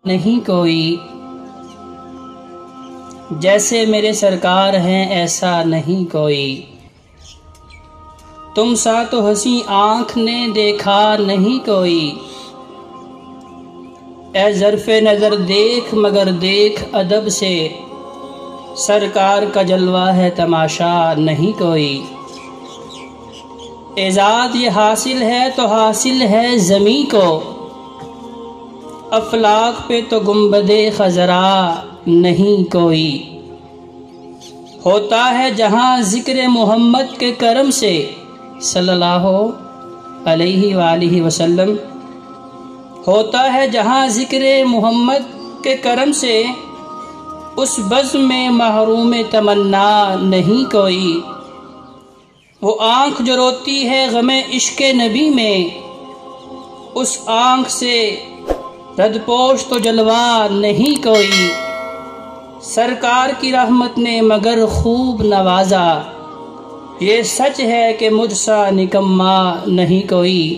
نہیں کوئی، جیسے میرے سرکار ہیں ایسا نہیں کوئی، تم سا تو ہنسی آنکھ نے دیکھا نہیں کوئی، اے ظرف نظر دیکھ مگر دیکھ ادب سے، سرکار کا جلوہ ہے تماشا نہیں کوئی، اعزاز یہ حاصل ہے تو حاصل ہے زمیں کو، افلاک پہ تو گنبد خضرا نہیں کوئی، ہوتا ہے جہاں ذکر محمد کے کرم سے صلی اللہ علیہ وآلہ وسلم، ہوتا ہے جہاں ذکر محمد کے کرم سے، اس بزم میں محروم تمنا نہیں کوئی، وہ آنکھ جو روتی ہے غم عشق نبی میں، اس آنکھ سے ردپوش تو جلوہ نہیں کوئی، سرکار کی رحمت نے مگر خوب نوازا، یہ سچ ہے کہ مجھ سا نکما نہیں کوئی۔